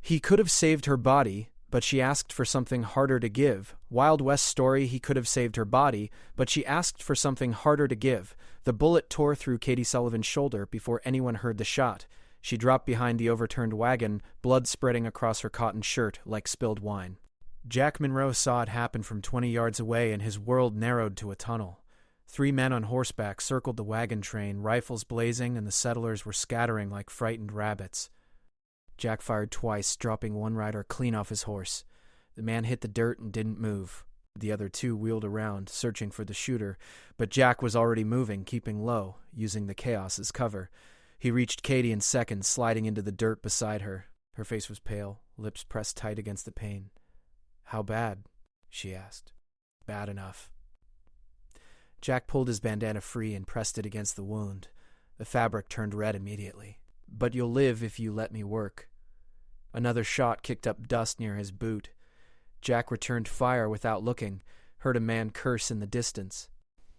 He could have saved her body, but she asked for something harder to give. Wild West story, he could have saved her body, but she asked for something harder to give. The bullet tore through Katie Sullivan's shoulder before anyone heard the shot. She dropped behind the overturned wagon, blood spreading across her cotton shirt like spilled wine. Jack Monroe saw it happen from 20 yards away, and his world narrowed to a tunnel. 3 men on horseback circled the wagon train, rifles blazing, and the settlers were scattering like frightened rabbits. Jack fired twice, dropping one rider clean off his horse. The man hit the dirt and didn't move. The other 2 wheeled around, searching for the shooter, but Jack was already moving, keeping low, using the chaos as cover. He reached Katie in seconds, sliding into the dirt beside her. Her face was pale, lips pressed tight against the pain. "How bad?" she asked. "Bad enough." Jack pulled his bandana free and pressed it against the wound. The fabric turned red immediately. "But you'll live if you let me work." Another shot kicked up dust near his boot. Jack returned fire without looking, heard a man curse in the distance.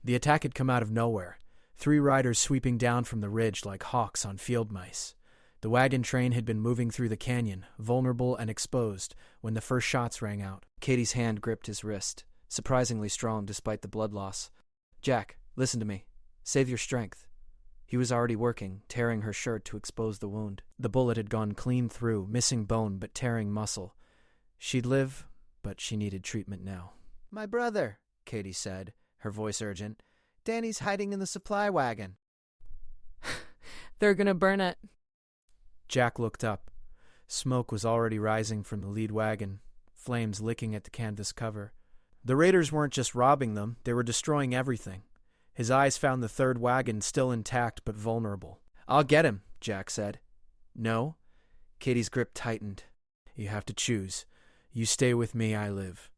The attack had come out of nowhere. 3 riders sweeping down from the ridge like hawks on field mice. The wagon train had been moving through the canyon, vulnerable and exposed, when the first shots rang out. Katie's hand gripped his wrist, surprisingly strong despite the blood loss. "Jack, listen to me. Save your strength." He was already working, tearing her shirt to expose the wound. The bullet had gone clean through, missing bone but tearing muscle. She'd live, but she needed treatment now. "My brother," Katie said, her voice urgent. "Danny's hiding in the supply wagon." "They're gonna burn it." Jack looked up. Smoke was already rising from the lead wagon, flames licking at the canvas cover. The raiders weren't just robbing them, they were destroying everything. His eyes found the 3rd wagon still intact but vulnerable. "I'll get him," Jack said. "No?" Katie's grip tightened. "You have to choose. You stay with me, I live.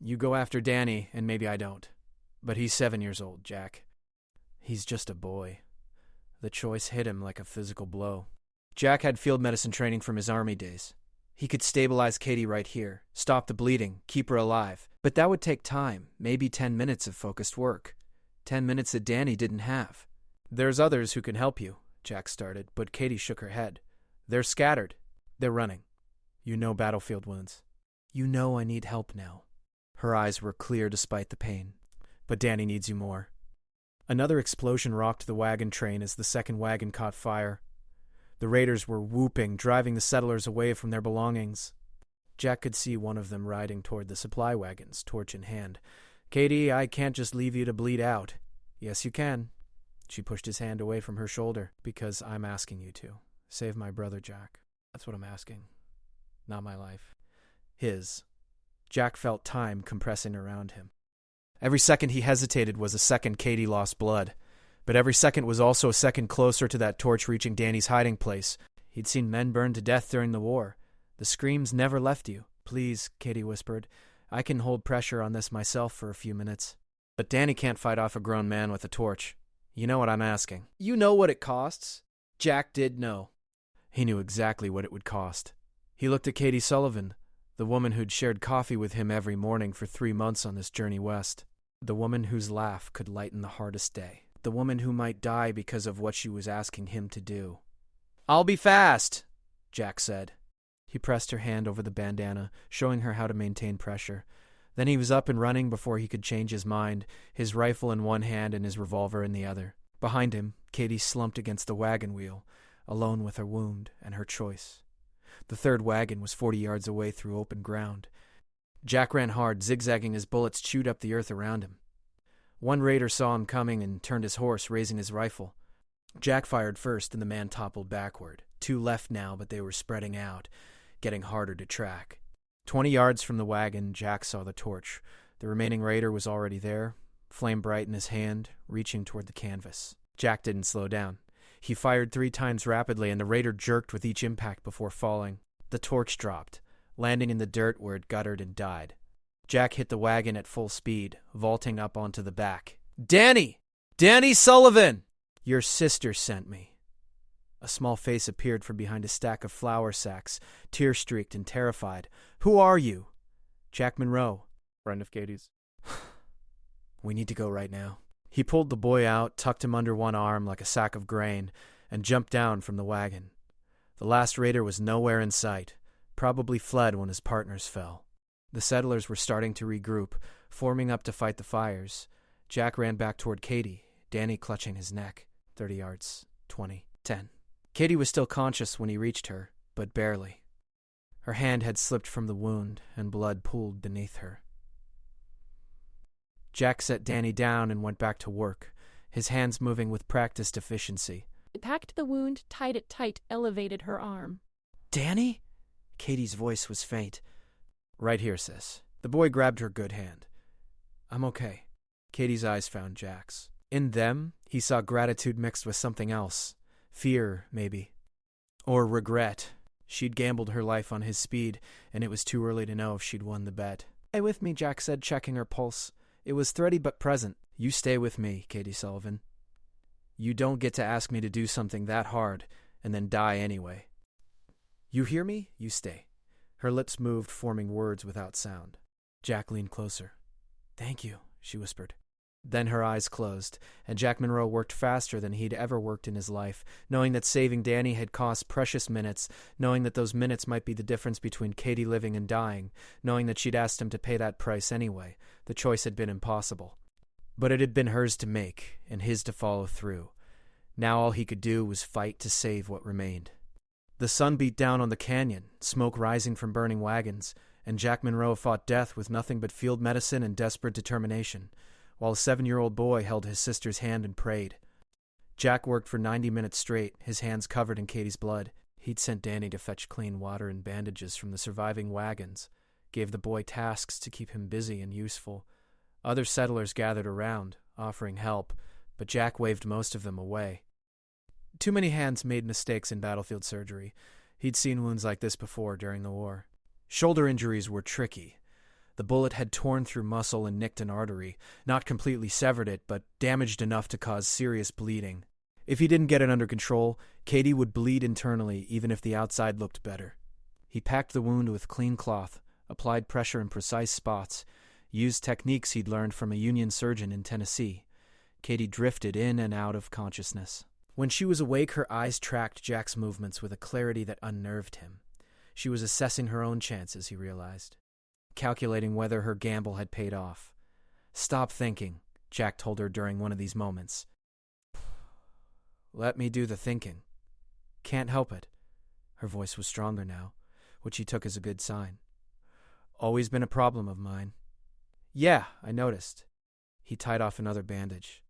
You go after Danny, and maybe I don't. But he's 7 years old, Jack. He's just a boy." The choice hit him like a physical blow. Jack had field medicine training from his army days. He could stabilize Katie right here, stop the bleeding, keep her alive. But that would take time, maybe 10 minutes of focused work. 10 minutes that Danny didn't have. "There's others who can help you," Jack started, but Katie shook her head. "They're scattered. They're running. You know battlefield wounds. You know I need help now." Her eyes were clear despite the pain. "But Danny needs you more." Another explosion rocked the wagon train as the 2nd wagon caught fire. The raiders were whooping, driving the settlers away from their belongings. Jack could see one of them riding toward the supply wagons, torch in hand. "Katie, I can't just leave you to bleed out." "Yes, you can." She pushed his hand away from her shoulder. "Because I'm asking you to. Save my brother, Jack. That's what I'm asking. Not my life. His." Jack felt time compressing around him. Every second he hesitated was a second Katie lost blood. But every second was also a second closer to that torch reaching Danny's hiding place. He'd seen men burned to death during the war. The screams never left you. "Please," Katie whispered. "I can hold pressure on this myself for a few minutes." "But Danny can't fight off a grown man with a torch. You know what I'm asking." "You know what it costs." Jack did know. He knew exactly what it would cost. He looked at Katie Sullivan, the woman who'd shared coffee with him every morning for 3 months on this journey west. The woman whose laugh could lighten the hardest day. The woman who might die because of what she was asking him to do. "I'll be fast," Jack said. He pressed her hand over the bandana, showing her how to maintain pressure. Then he was up and running before he could change his mind, his rifle in one hand and his revolver in the other. Behind him, Katie slumped against the wagon wheel, alone with her wound and her choice. The 3rd wagon was 40 yards away through open ground. Jack ran hard, zigzagging as bullets chewed up the earth around him. One raider saw him coming and turned his horse, raising his rifle. Jack fired first, and the man toppled backward. 2 left now, but they were spreading out, getting harder to track. 20 yards from the wagon, Jack saw the torch. The remaining raider was already there, flame bright in his hand, reaching toward the canvas. Jack didn't slow down. He fired 3 times rapidly, and the raider jerked with each impact before falling. The torch dropped, landing in the dirt where it guttered and died. Jack hit the wagon at full speed, vaulting up onto the back. "Danny! Danny Sullivan! Your sister sent me." A small face appeared from behind a stack of flour sacks, tear-streaked and terrified. "Who are you?" "Jack Monroe." "Friend of Katie's." "We need to go right now." He pulled the boy out, tucked him under one arm like a sack of grain, and jumped down from the wagon. The last raider was nowhere in sight. Probably fled when his partners fell. The settlers were starting to regroup, forming up to fight the fires. Jack ran back toward Katie, Danny clutching his neck. 30 yards, 20, 10. Katie was still conscious when he reached her, but barely. Her hand had slipped from the wound, and blood pooled beneath her. Jack set Danny down and went back to work, his hands moving with practiced efficiency. He packed the wound, tied it tight, elevated her arm. "Danny?" Katie's voice was faint. "Right here, sis." The boy grabbed her good hand. "I'm okay." Katie's eyes found Jack's. In them, he saw gratitude mixed with something else. Fear, maybe. Or regret. She'd gambled her life on his speed, and it was too early to know if she'd won the bet. "Stay with me," Jack said, checking her pulse. It was thready but present. "You stay with me, Katie Sullivan. You don't get to ask me to do something that hard, and then die anyway. You hear me? You stay." Her lips moved, forming words without sound. Jack leaned closer. "Thank you," she whispered. Then her eyes closed, and Jack Monroe worked faster than he'd ever worked in his life, knowing that saving Danny had cost precious minutes, knowing that those minutes might be the difference between Katie living and dying, knowing that she'd asked him to pay that price anyway. The choice had been impossible. But it had been hers to make, and his to follow through. Now all he could do was fight to save what remained. The sun beat down on the canyon, smoke rising from burning wagons, and Jack Monroe fought death with nothing but field medicine and desperate determination, while a 7-year-old boy held his sister's hand and prayed. Jack worked for 90 minutes straight, his hands covered in Katie's blood. He'd sent Danny to fetch clean water and bandages from the surviving wagons, gave the boy tasks to keep him busy and useful. Other settlers gathered around, offering help, but Jack waved most of them away. Too many hands made mistakes in battlefield surgery. He'd seen wounds like this before during the war. Shoulder injuries were tricky. The bullet had torn through muscle and nicked an artery, not completely severed it, but damaged enough to cause serious bleeding. If he didn't get it under control, Katie would bleed internally, even if the outside looked better. He packed the wound with clean cloth, applied pressure in precise spots, used techniques he'd learned from a Union surgeon in Tennessee. Katie drifted in and out of consciousness. When she was awake, her eyes tracked Jack's movements with a clarity that unnerved him. She was assessing her own chances, he realized, calculating whether her gamble had paid off. "Stop thinking," Jack told her during one of these moments. "Let me do the thinking." "Can't help it." Her voice was stronger now, which he took as a good sign. "Always been a problem of mine." "Yeah, I noticed." He tied off another bandage.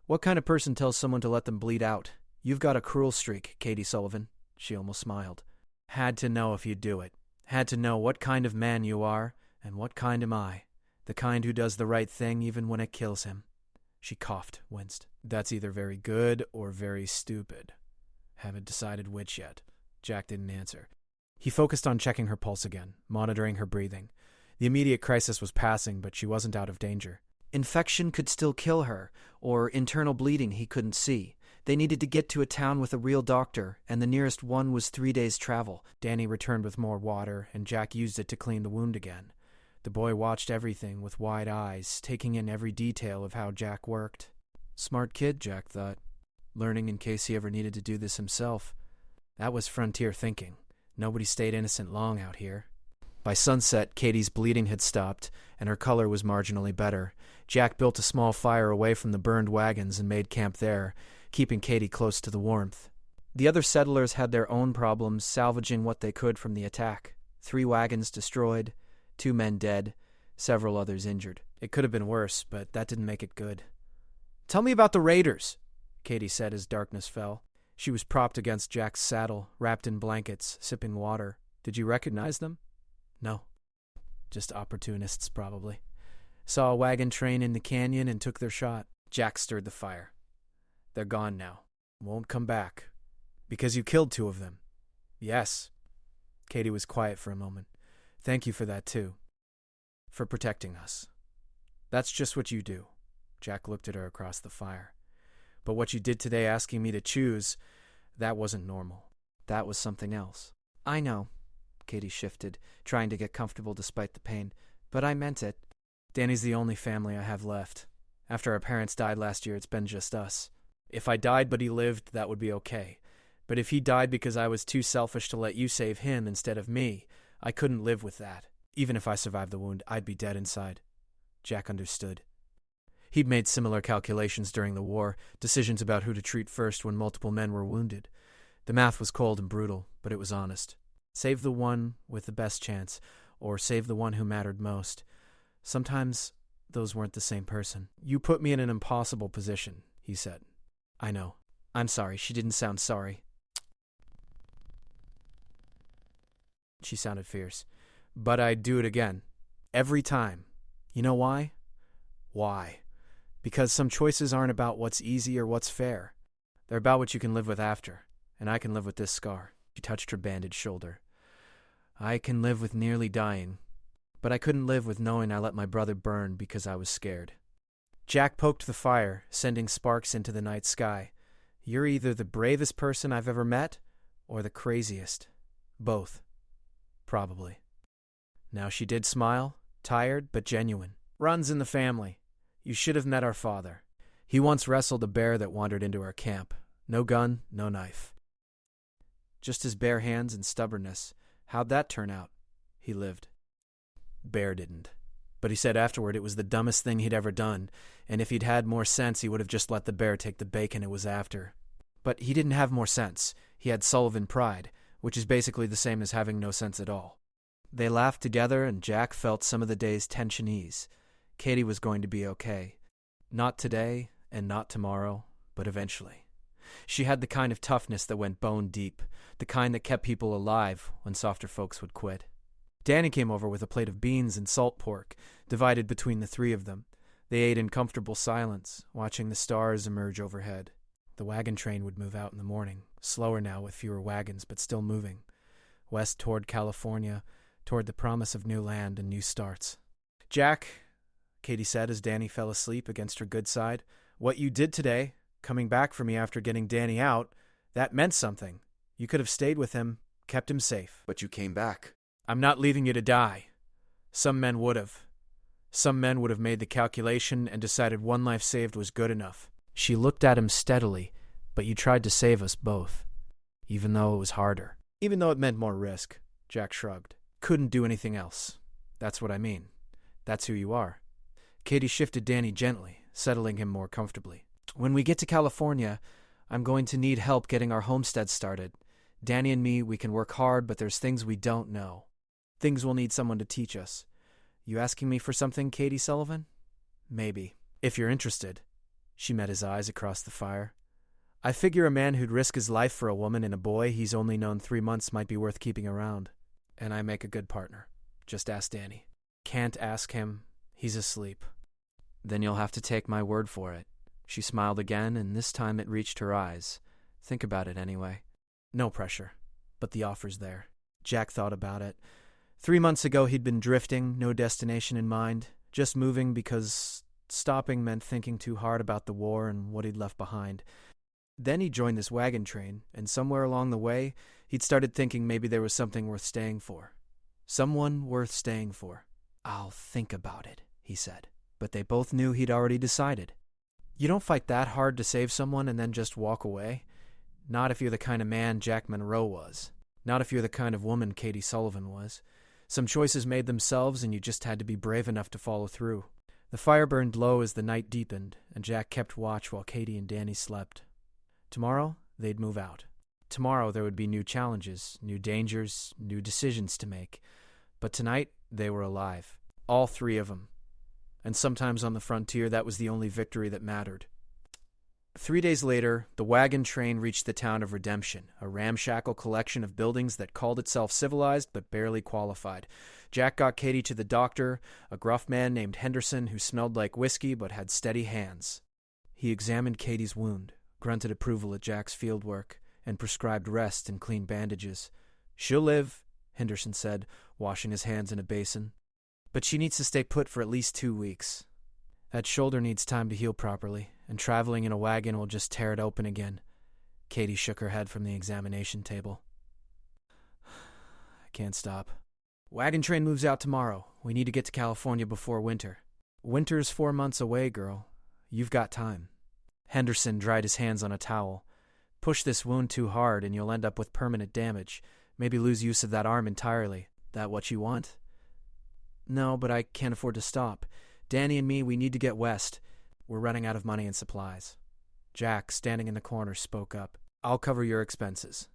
"What kind of person tells someone to let them bleed out? You've got a cruel streak, Katie Sullivan." She almost smiled. "Had to know if you'd do it. Had to know what kind of man you are, and what kind am I. The kind who does the right thing even when it kills him." She coughed, winced. "That's either very good or very stupid. Haven't decided which yet." Jack didn't answer. He focused on checking her pulse again, monitoring her breathing. The immediate crisis was passing, but she wasn't out of danger. Infection could still kill her, or internal bleeding he couldn't see. They needed to get to a town with a real doctor, and the nearest one was 3 days' travel. Danny returned with more water, and Jack used it to clean the wound again. The boy watched everything with wide eyes, taking in every detail of how Jack worked. Smart kid, Jack thought, learning in case he ever needed to do this himself. That was frontier thinking. Nobody stayed innocent long out here. By sunset, Katie's bleeding had stopped, and her color was marginally better. Jack built a small fire away from the burned wagons and made camp there, keeping Katie close to the warmth. The other settlers had their own problems, salvaging what they could from the attack. 3 wagons destroyed, 2 men dead, several others injured. It could have been worse, but that didn't make it good. "Tell me about the raiders," Katie said as darkness fell. She was propped against Jack's saddle, wrapped in blankets, sipping water. "Did you recognize them?" "No. Just opportunists, probably. Saw a wagon train in the canyon and took their shot." Jack stirred the fire. "They're gone now. Won't come back. Because you killed 2 of them." "Yes." Katie was quiet for a moment. "Thank you for that, too. For protecting us. That's just what you do." Jack looked at her across the fire. "But what you did today, asking me to choose, that wasn't normal. That was something else." "I know." Katie shifted, trying to get comfortable despite the pain. "But I meant it. Danny's the only family I have left. After our parents died last year, it's been just us. If I died but he lived, that would be okay. But if he died because I was too selfish to let you save him instead of me, I couldn't live with that. Even if I survived the wound, I'd be dead inside. Jack understood. He'd made similar calculations during the war, decisions about who to treat first when multiple men were wounded. The math was cold and brutal, but it was honest. Save the one with the best chance, or save the one who mattered most. Sometimes those weren't the same person. You put me in an impossible position, he said. I know. I'm sorry. She didn't sound sorry. She sounded fierce. But I'd do it again. Every time. You know why? Why? Because some choices aren't about what's easy or what's fair. They're about what you can live with after. And I can live with this scar. She touched her bandaged shoulder. I can live with nearly dying. But I couldn't live with knowing I let my brother burn because I was scared. Jack poked the fire, sending sparks into the night sky. You're either the bravest person I've ever met, or the craziest. Both. Probably. Now she did smile, tired but genuine. Runs in the family. You should have met our father. He once wrestled a bear that wandered into our camp. No gun, no knife. Just his bare hands and stubbornness. How'd that turn out? He lived. Bear didn't. But he said afterward it was the dumbest thing he'd ever done, and if he'd had more sense he would have just let the bear take the bacon it was after. But he didn't have more sense. He had Sullivan pride, which is basically the same as having no sense at all. They laughed together, and Jack felt some of the day's tension ease. Katie was going to be okay. Not today, and not tomorrow, but eventually. She had the kind of toughness that went bone deep, the kind that kept people alive when softer folks would quit. Danny came over with a plate of beans and salt pork, divided between the three of them. They ate in comfortable silence, watching the stars emerge overhead. The wagon train would move out in the morning, slower now with fewer wagons, but still moving. West toward California, toward the promise of new land and new starts. Jack, Katie said as Danny fell asleep against her good side, what you did today, coming back for me after getting Danny out, that meant something. You could have stayed with him, kept him safe. But you came back. I'm not leaving you to die. Some men would have. Some men would have made the calculation and decided one life saved was good enough. She looked at him steadily, but you tried to save us both. Even though it was harder. Even though it meant more risk, Jack shrugged. Couldn't do anything else. That's what I mean. That's who you are. Katie shifted Danny gently, settling him more comfortably. When we get to California, I'm going to need help getting our homestead started. Danny and me, we can work hard, but there's things we don't know. Things we'll need someone to teach us. You asking me for something, Katie Sullivan? Maybe. If you're interested. She met his eyes across the fire. I figure a man who'd risk his life for a woman and a boy he's only known 3 months might be worth keeping around. And I make a good partner. Just ask Danny. Can't ask him. He's asleep. Then you'll have to take my word for it. She smiled again, and this time it reached her eyes. Think about it anyway. No pressure, but the offer's there. Jack thought about it. 3 months ago he'd been drifting, no destination in mind, just moving because stopping meant thinking too hard about the war and what he'd left behind. Then he joined this wagon train, and somewhere along the way, he'd started thinking maybe there was something worth staying for. Someone worth staying for. I'll think about it, he said. But they both knew he'd already decided. You don't fight that hard to save someone and then just walk away. Not if you're the kind of man Jack Monroe was. Not if you're the kind of woman Katie Sullivan was. Some choices made themselves, and you just had to be brave enough to follow through. The fire burned low as the night deepened, and Jack kept watch while Katie and Danny slept. Tomorrow, they'd move out. Tomorrow there would be new challenges, new dangers, new decisions to make. But tonight, they were alive. All 3 of them. And sometimes on the frontier, that was the only victory that mattered. 3 days later, the wagon train reached the town of Redemption, a ramshackle collection of buildings that called itself civilized but barely qualified. Jack got Katie to the doctor, a gruff man named Henderson who smelled like whiskey but had steady hands. He examined Katie's wound, grunted approval at Jack's field work, and prescribed rest and clean bandages. She'll live, Henderson said, washing his hands in a basin. But she needs to stay put for at least 2 weeks. That shoulder needs time to heal properly, and traveling in a wagon will just tear it open again. Katie shook her head from the examination table. I can't stop. Wagon train moves out tomorrow. We need to get to California before winter. Winter's 4 months away, girl. You've got time. Henderson dried his hands on a towel. Push this wound too hard and you'll end up with permanent damage. Maybe lose use of that arm entirely. That what you want? No, but I can't afford to stop. Danny and me, we need to get west. We're running out of money and supplies. Jack, standing in the corner, spoke up. I'll cover your expenses.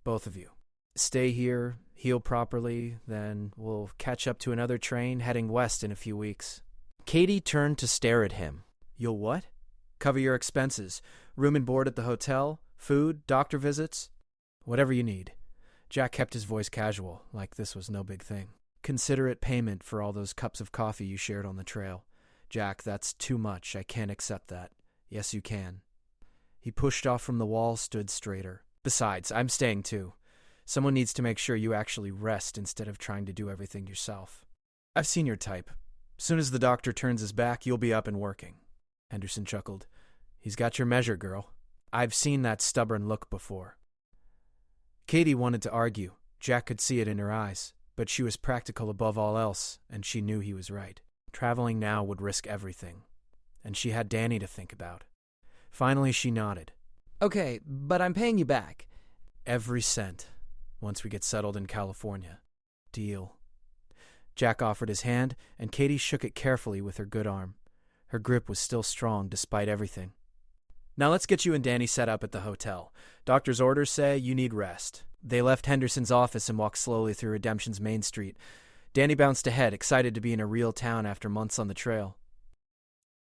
Both of you. Stay here, heal properly, then we'll catch up to another train heading west in a few weeks. Katie turned to stare at him. You'll what? Cover your expenses. Room and board at the hotel, food, doctor visits, whatever you need. Jack kept his voice casual, like this was no big thing. Consider it payment for all those cups of coffee you shared on the trail. Jack, that's too much. I can't accept that. Yes, you can. He pushed off from the wall, stood straighter. Besides, I'm staying too. Someone needs to make sure you actually rest instead of trying to do everything yourself. I've seen your type. Soon as the doctor turns his back, you'll be up and working. Henderson chuckled. He's got your measure, girl. I've seen that stubborn look before. Katie wanted to argue. Jack could see it in her eyes, but she was practical above all else, and she knew he was right. Traveling now would risk everything, and she had Danny to think about. Finally, she nodded. Okay, but I'm paying you back. Every cent, once we get settled in California. Deal. Jack offered his hand, and Katie shook it carefully with her good arm. Her grip was still strong despite everything. Now let's get you and Danny set up at the hotel. Doctor's orders say you need rest. They left Henderson's office and walked slowly through Redemption's main street. Danny bounced ahead, excited to be in a real town after months on the trail.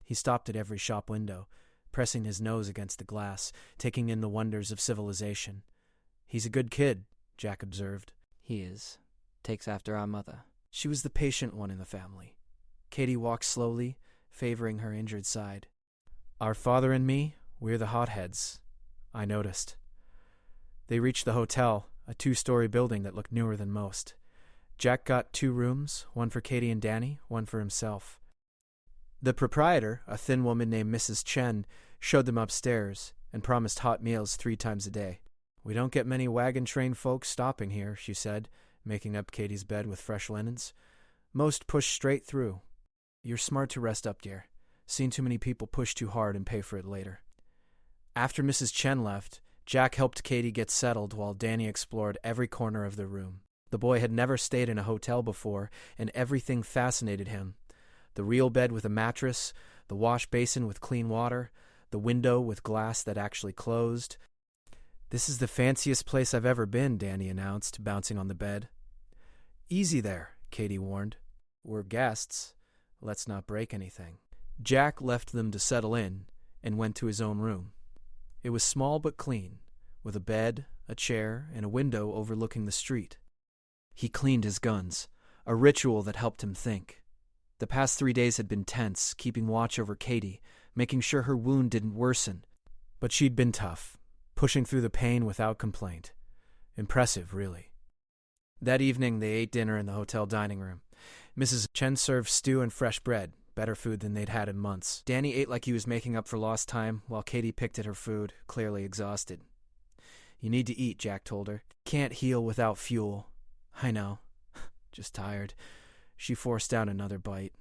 He stopped at every shop window, pressing his nose against the glass, taking in the wonders of civilization. He's a good kid, Jack observed. He is. Takes after our mother. She was the patient one in the family. Katie walked slowly, favoring her injured side. Our father and me, we're the hotheads. I noticed. They reached the hotel, a 2-story building that looked newer than most. Jack got 2 rooms, one for Katie and Danny, one for himself. The proprietor, a thin woman named Mrs. Chen, showed them upstairs and promised hot meals 3 times a day. We don't get many wagon train folks stopping here, she said, making up Katie's bed with fresh linens. Most push straight through. You're smart to rest up, dear. Seen too many people push too hard and pay for it later. After Mrs. Chen left, Jack helped Katie get settled while Danny explored every corner of the room. The boy had never stayed in a hotel before, and everything fascinated him. The real bed with a mattress, the wash basin with clean water, the window with glass that actually closed. This is the fanciest place I've ever been, Danny announced, bouncing on the bed. Easy there, Katie warned. We're guests. Let's not break anything. Jack left them to settle in and went to his own room. It was small but clean, with a bed, a chair, and a window overlooking the street. He cleaned his guns, a ritual that helped him think. The past 3 days had been tense, keeping watch over Katie, making sure her wound didn't worsen. But she'd been tough, pushing through the pain without complaint. Impressive, really. That evening, they ate dinner in the hotel dining room. Mrs. Chen served stew and fresh bread, better food than they'd had in months. Danny ate like he was making up for lost time, while Katie picked at her food, clearly exhausted. You need to eat, Jack told her. Can't heal without fuel. I know. Just tired. She forced down another bite.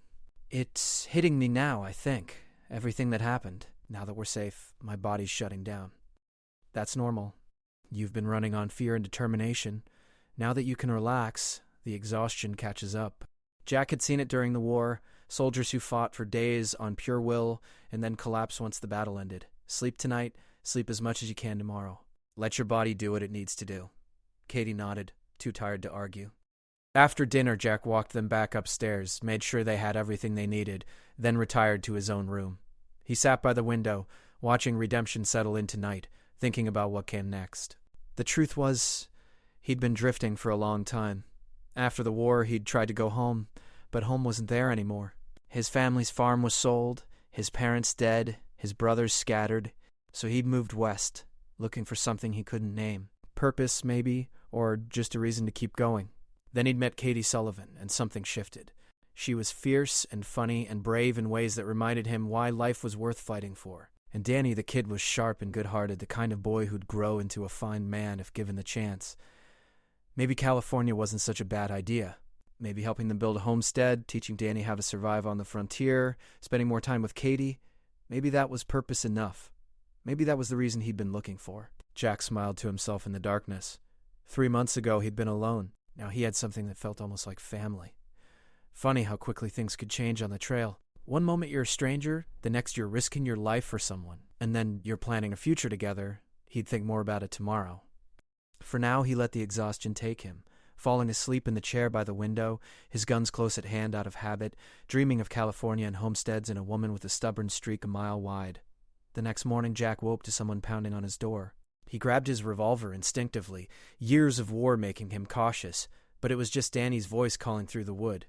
It's hitting me now, I think. Everything that happened. Now that we're safe, my body's shutting down. That's normal. You've been running on fear and determination. Now that you can relax, the exhaustion catches up. Jack had seen it during the war, soldiers who fought for days on pure will and then collapse once the battle ended. Sleep tonight, sleep as much as you can tomorrow. Let your body do what it needs to do. Katie nodded, too tired to argue. After dinner, Jack walked them back upstairs, made sure they had everything they needed, then retired to his own room. He sat by the window, watching Redemption settle into night, thinking about what came next. The truth was, he'd been drifting for a long time. After the war, he'd tried to go home, but home wasn't there anymore. His family's farm was sold, his parents dead, his brothers scattered, so he'd moved west, looking for something he couldn't name. Purpose, maybe, or just a reason to keep going. Then he'd met Katie Sullivan, and something shifted. She was fierce and funny and brave in ways that reminded him why life was worth fighting for. And Danny the kid was sharp and good-hearted, the kind of boy who'd grow into a fine man if given the chance. Maybe California wasn't such a bad idea. Maybe helping them build a homestead, teaching Danny how to survive on the frontier, spending more time with Katie, maybe that was purpose enough. Maybe that was the reason he'd been looking for. Jack smiled to himself in the darkness. 3 months ago, he'd been alone. Now he had something that felt almost like family. Funny how quickly things could change on the trail. One moment you're a stranger, the next you're risking your life for someone, and then you're planning a future together. He'd think more about it tomorrow. For now, he let the exhaustion take him, falling asleep in the chair by the window, his guns close at hand out of habit, dreaming of California and homesteads and a woman with a stubborn streak a mile wide. The next morning, Jack woke to someone pounding on his door. He grabbed his revolver instinctively, years of war making him cautious, but it was just Danny's voice calling through the wood.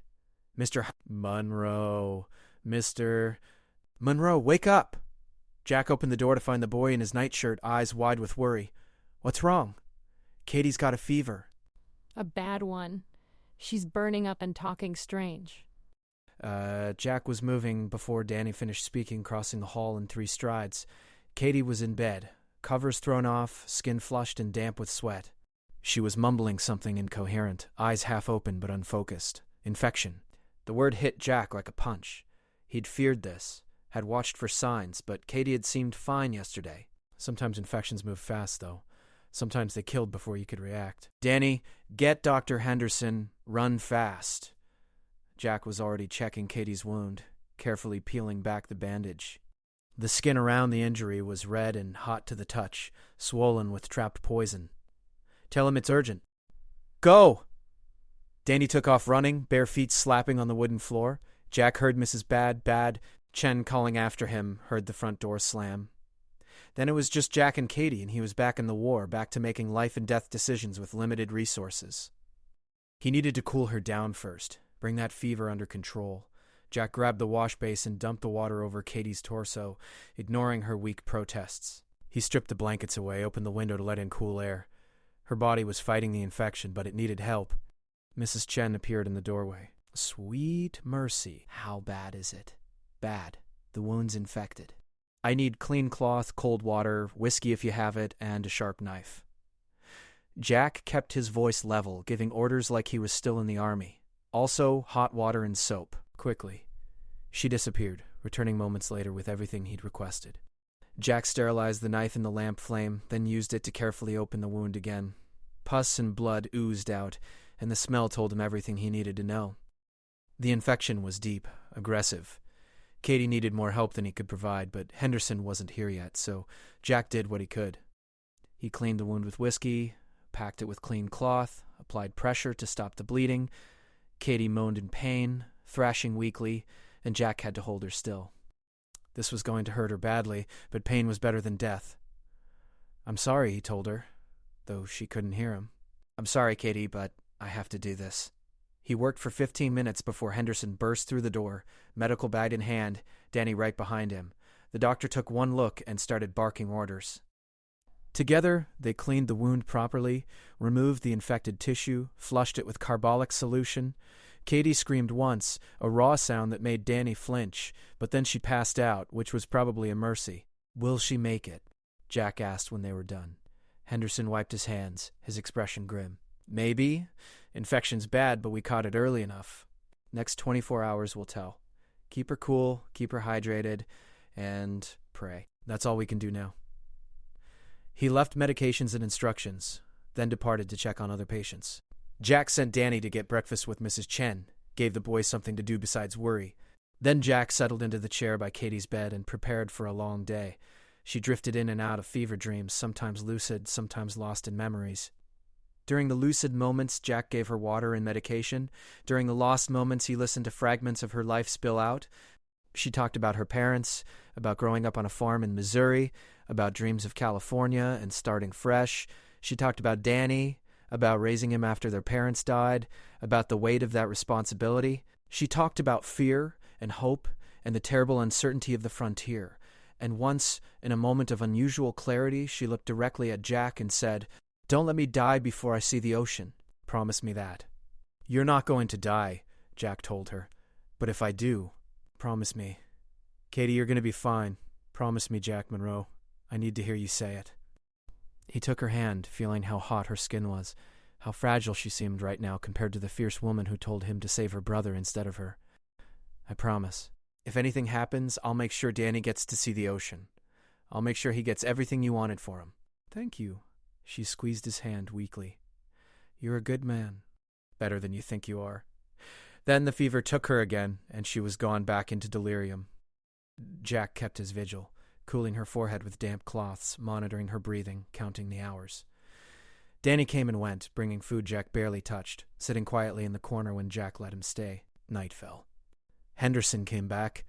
Mr. Monroe, Mr. Monroe, wake up! Jack opened the door to find the boy in his nightshirt, eyes wide with worry. What's wrong? Katie's got a fever. A bad one. She's burning up and talking strange. Jack was moving before Danny finished speaking, crossing the hall in 3 strides. Katie was in bed, covers thrown off, skin flushed and damp with sweat. She was mumbling something incoherent, eyes half open but unfocused. Infection. The word hit Jack like a punch. He'd feared this, had watched for signs, but Katie had seemed fine yesterday. Sometimes infections move fast, though. Sometimes they killed before you could react. Danny, get Dr. Henderson. Run fast. Jack was already checking Katie's wound, carefully peeling back the bandage. The skin around the injury was red and hot to the touch, swollen with trapped poison. Tell him it's urgent. Go! Danny took off running, bare feet slapping on the wooden floor. Jack heard Mrs. Bad, Chen calling after him, heard the front door slam. Then it was just Jack and Katie, and he was back in the war, back to making life-and-death decisions with limited resources. He needed to cool her down first, bring that fever under control. Jack grabbed the wash basin and dumped the water over Katie's torso, ignoring her weak protests. He stripped the blankets away, opened the window to let in cool air. Her body was fighting the infection, but it needed help. Mrs. Chen appeared in the doorway. Sweet mercy. How bad is it? Bad. The wound's infected. I need clean cloth, cold water, whiskey if you have it, and a sharp knife. Jack kept his voice level, giving orders like he was still in the army. Also, hot water and soap. Quickly. She disappeared, returning moments later with everything he'd requested. Jack sterilized the knife in the lamp flame, then used it to carefully open the wound again. Pus and blood oozed out, and the smell told him everything he needed to know. The infection was deep, aggressive. Katie needed more help than he could provide, but Henderson wasn't here yet, so Jack did what he could. He cleaned the wound with whiskey, packed it with clean cloth, applied pressure to stop the bleeding. Katie moaned in pain, thrashing weakly, and Jack had to hold her still. This was going to hurt her badly, but pain was better than death. I'm sorry, he told her, though she couldn't hear him. I'm sorry, Katie, but I have to do this. He worked for 15 minutes before Henderson burst through the door, medical bag in hand, Danny right behind him. The doctor took one look and started barking orders. Together, they cleaned the wound properly, removed the infected tissue, flushed it with carbolic solution. Katie screamed once, a raw sound that made Danny flinch, but then she passed out, which was probably a mercy. Will she make it? Jack asked when they were done. Henderson wiped his hands, his expression grim. Maybe. Infection's bad, but we caught it early enough. Next 24 hours will tell. Keep her cool, keep her hydrated, and pray. That's all we can do now. He left medications and instructions, then departed to check on other patients. Jack sent Danny to get breakfast with Mrs. Chen, gave the boys something to do besides worry. Then Jack settled into the chair by Katie's bed and prepared for a long day. She drifted in and out of fever dreams, sometimes lucid, sometimes lost in memories. During the lucid moments, Jack gave her water and medication. During the lost moments, he listened to fragments of her life spill out. She talked about her parents, about growing up on a farm in Missouri, about dreams of California and starting fresh. She talked about Danny, about raising him after their parents died, about the weight of that responsibility. She talked about fear and hope and the terrible uncertainty of the frontier. And once, in a moment of unusual clarity, she looked directly at Jack and said, "Don't let me die before I see the ocean. Promise me that." "You're not going to die," Jack told her. "But if I do, promise me." "Katie, you're going to be fine. Promise me, Jack Monroe. I need to hear you say it." He took her hand, feeling how hot her skin was, how fragile she seemed right now compared to the fierce woman who told him to save her brother instead of her. "I promise. If anything happens, I'll make sure Danny gets to see the ocean. I'll make sure he gets everything you wanted for him." "Thank you." She squeezed his hand weakly. "You're a good man. Better than you think you are." Then the fever took her again, and she was gone back into delirium. Jack kept his vigil, cooling her forehead with damp cloths, monitoring her breathing, counting the hours. Danny came and went, bringing food Jack barely touched, sitting quietly in the corner when Jack let him stay. Night fell. Henderson came back,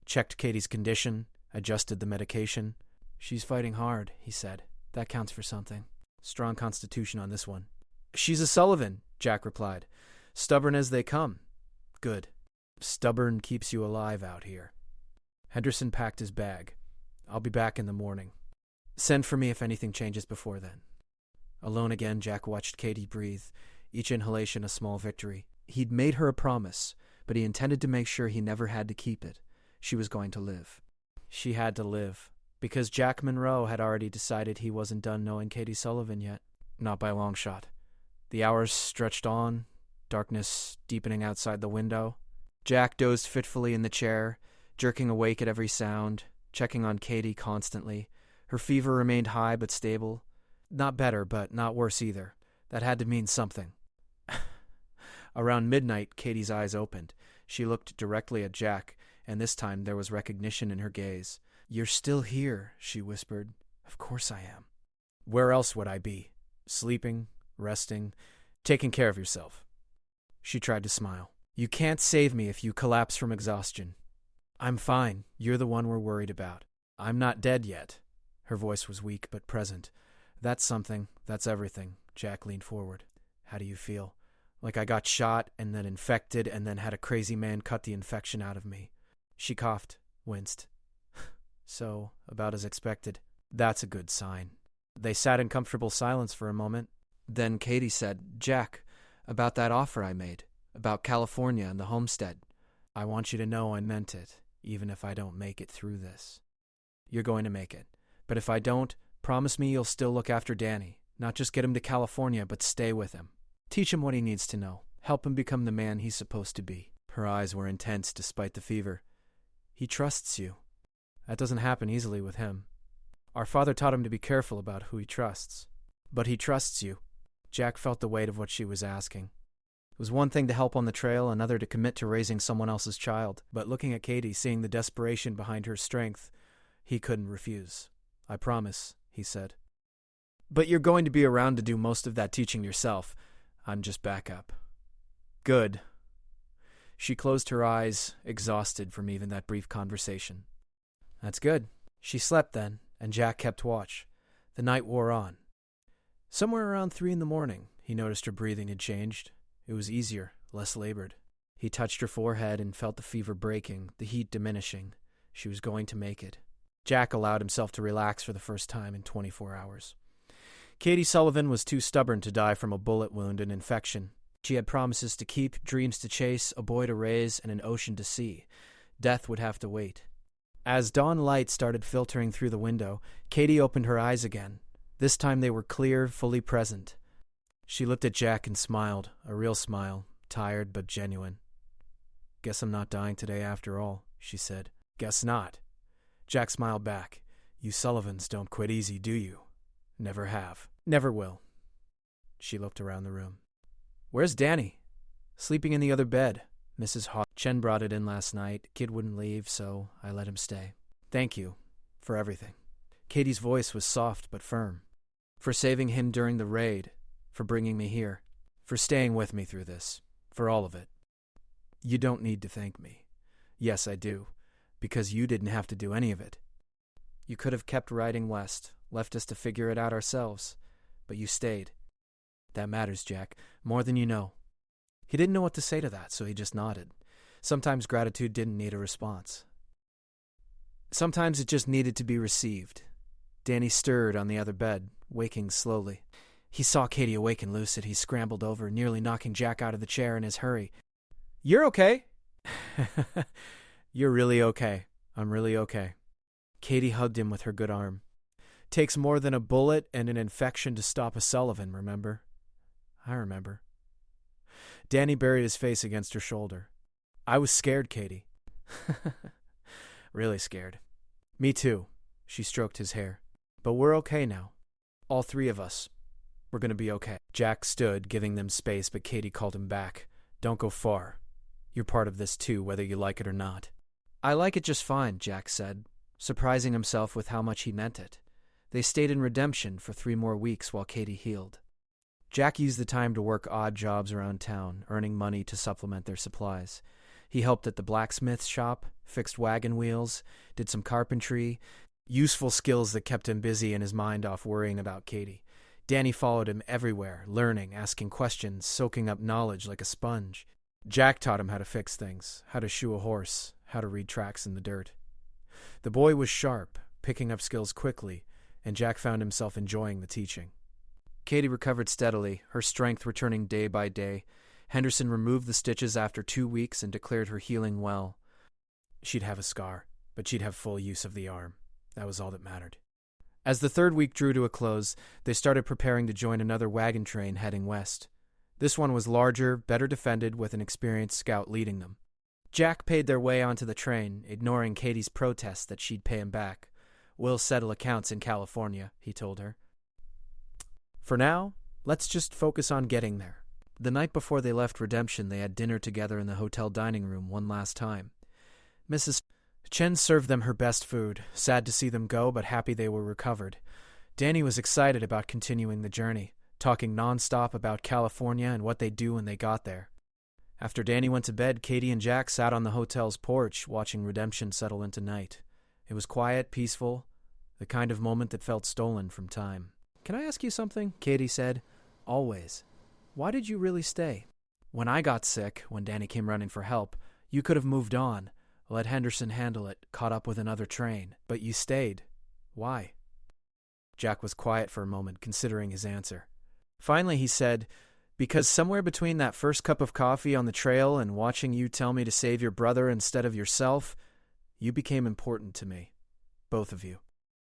checked Katie's condition, adjusted the medication. "She's fighting hard," he said. "That counts for something. Strong constitution on this one." "She's a Sullivan," Jack replied. "Stubborn as they come." "Good. Stubborn keeps you alive out here." Henderson packed his bag. "I'll be back in the morning. Send for me if anything changes before then." Alone again, Jack watched Katie breathe, each inhalation a small victory. He'd made her a promise, but he intended to make sure he never had to keep it. She was going to live. She had to live, because Jack Monroe had already decided he wasn't done knowing Katie Sullivan yet. Not by a long shot. The hours stretched on, darkness deepening outside the window. Jack dozed fitfully in the chair, jerking awake at every sound, checking on Katie constantly. Her fever remained high but stable. Not better, but not worse either. That had to mean something. Around midnight, Katie's eyes opened. She looked directly at Jack, and this time there was recognition in her gaze. "You're still here," she whispered. "Of course I am." "Where else would I be? Sleeping, resting, taking care of yourself." She tried to smile. "You can't save me if you collapse from exhaustion." "I'm fine. You're the one we're worried about." "I'm not dead yet." Her voice was weak but present. "That's something. That's everything." Jack leaned forward. "How do you feel?" "Like I got shot and then infected and then had a crazy man cut the infection out of me." She coughed, winced. "So, about as expected." "That's a good sign." They sat in comfortable silence for a moment. Then Katie said, "Jack, about that offer I made, about California and the homestead. I want you to know I meant it, even if I don't make it through this." "You're going to make it. But if I don't, promise me you'll still look after Danny. Not just get him to California, but stay with him. Teach him what he needs to know. Help him become the man he's supposed to be." Her eyes were intense despite the fever. "He trusts you." "That doesn't happen easily with him. Our father taught him to be careful about who he trusts." "But he trusts you." Jack felt the weight of what she was asking. It was one thing to help on the trail, another to commit to raising someone else's child. But looking at Katie, seeing the desperation behind her strength, he couldn't refuse. "I promise," he said. "But you're going to be around to do most of that teaching yourself. I'm just backup." "Good." She closed her eyes, exhausted from even that brief conversation. "That's good." She slept then, and Jack kept watch. The night wore on. Somewhere around 3 a.m, he noticed her breathing had changed. It was easier, less labored. He touched her forehead and felt the fever breaking, the heat diminishing. She was going to make it. Jack allowed himself to relax for the first time in 24 hours. Katie Sullivan was too stubborn to die from a bullet wound and infection. She had promises to keep, dreams to chase, a boy to raise, and an ocean to see. Death would have to wait. As dawn light started filtering through the window, Katie opened her eyes again. This time they were clear, fully present. She looked at Jack and smiled, a real smile, tired but genuine. "Guess I'm not dying today after all," she said. "Guess not." Jack smiled back. "You Sullivans don't quit easy, do you?" "Never have. Never will." She looked around the room. "Where's Danny?" "Sleeping in the other bed. Mrs. Chen brought it in last night. Kid wouldn't leave, so I let him stay. Thank you for everything." Katie's voice was soft but firm. "For saving him during the raid. For bringing me here. For staying with me through this. For all of it." "You don't need to thank me." "Yes, I do. Because you didn't have to do any of it. You could have kept riding west, left us to figure it out ourselves. But you stayed. That matters, Jack, more than you know." He didn't know what to say to that, so he just nodded. Sometimes gratitude didn't need a response. Sometimes it just needed to be received. Danny stirred on the other bed, waking slowly. He saw Katie awake and lucid. He scrambled over, nearly knocking Jack out of the chair in his hurry. "You're okay." "You're really okay. I'm really okay." Katie hugged him with her good arm. "Takes more than a bullet and an infection to stop a Sullivan, remember?" "I remember." Danny buried his face against her shoulder. "I was scared, Katie." "Really scared." "Me too. She stroked his hair. But we're okay now. All three of us. We're gonna be okay. Jack stood, giving them space, but Katie called him back. Don't go far. You're part of this too, whether you like it or not. I like it just fine, Jack said, surprising himself with how much he meant it. They stayed in Redemption for 3 more weeks while Katie healed. Jack used the time to work odd jobs around town, earning money to supplement their supplies. He helped at the blacksmith shop, fixed wagon wheels, did some carpentry, useful skills that kept him busy and his mind off worrying about Katie. Danny followed him everywhere, learning, asking questions, soaking up knowledge like a sponge. Jack taught him how to fix things, how to shoe a horse, how to read tracks in the dirt. The boy was sharp, picking up skills quickly, and Jack found himself enjoying the teaching. Katie recovered steadily, her strength returning day by day. Henderson removed the stitches after 2 weeks and declared her healing well. She'd have a scar, but she'd have full use of the arm. That was all that mattered. As the 3rd week drew to a close, they started preparing to join another wagon train heading west. This one was larger, better defended, with an experienced scout leading them. Jack paid their way onto the train, ignoring Katie's protest that she'd pay him back. We'll settle accounts in California, he told her. For now, let's just focus on getting there. The night before they left Redemption, they had dinner together in the hotel dining room one last time. Mrs. Chen served them her best food, sad to see them go, but happy they were recovered. Danny was excited about continuing the journey, talking nonstop about California and what they'd do when they got there. After Danny went to bed, Katie and Jack sat on the hotel's porch, watching Redemption settle into night. It was quiet, peaceful, the kind of moment that felt stolen from time. Can I ask you something? Katie said. Always. Why did you really stay? When I got sick, when Danny came running for help, you could have moved on, let Henderson handle it, caught up with another train. But you stayed. Why? Jack was quiet for a moment, considering his answer. Finally, he said, because somewhere between that first cup of coffee on the trail and watching you tell me to save your brother instead of yourself, you became important to me. Both of you.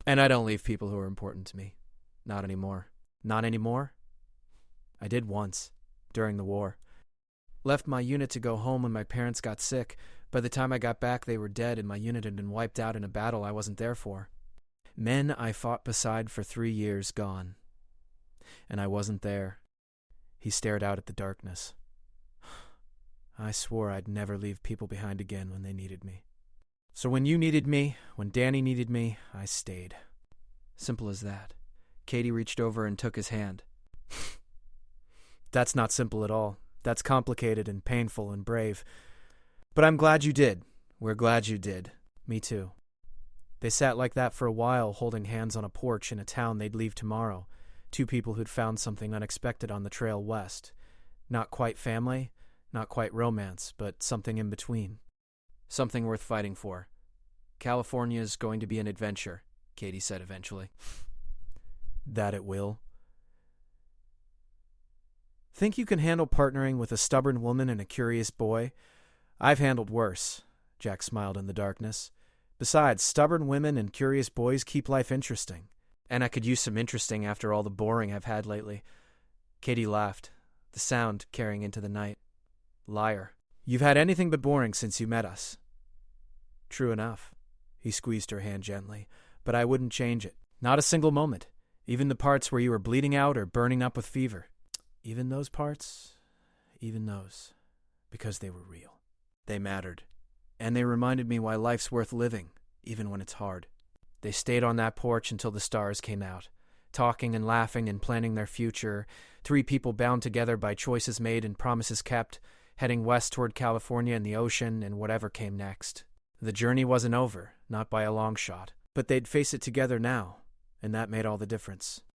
And I don't leave people who are important to me. Not anymore. Not anymore? I did once, during the war. Left my unit to go home when my parents got sick. By the time I got back, they were dead and my unit had been wiped out in a battle I wasn't there for. Men I fought beside for 3 years gone. And I wasn't there. He stared out at the darkness. I swore I'd never leave people behind again when they needed me. So when you needed me, when Danny needed me, I stayed. Simple as that. Katie reached over and took his hand. That's not simple at all. That's complicated and painful and brave. But I'm glad you did. We're glad you did. Me too. They sat like that for a while, holding hands on a porch in a town they'd leave tomorrow. 2 people who'd found something unexpected on the trail west. Not quite family, not quite romance, but something in between. Something worth fighting for. California's going to be an adventure, Katie said eventually. That it will. Think you can handle partnering with a stubborn woman and a curious boy? I've handled worse, Jack smiled in the darkness. Besides, stubborn women and curious boys keep life interesting. And I could use some interesting after all the boring I've had lately. Katie laughed, the sound carrying into the night. Liar. You've had anything but boring since you met us. True enough. He squeezed her hand gently, but I wouldn't change it. Not a single moment. Even the parts where you were bleeding out or burning up with fever. Even those parts, even those. Because they were real. They mattered. And they reminded me why life's worth living, even when it's hard. They stayed on that porch until the stars came out, talking and laughing and planning their future, 3 people bound together by choices made and promises kept, heading west toward California and the ocean and whatever came next. The journey wasn't over, not by a long shot, but they'd face it together now, and that made all the difference.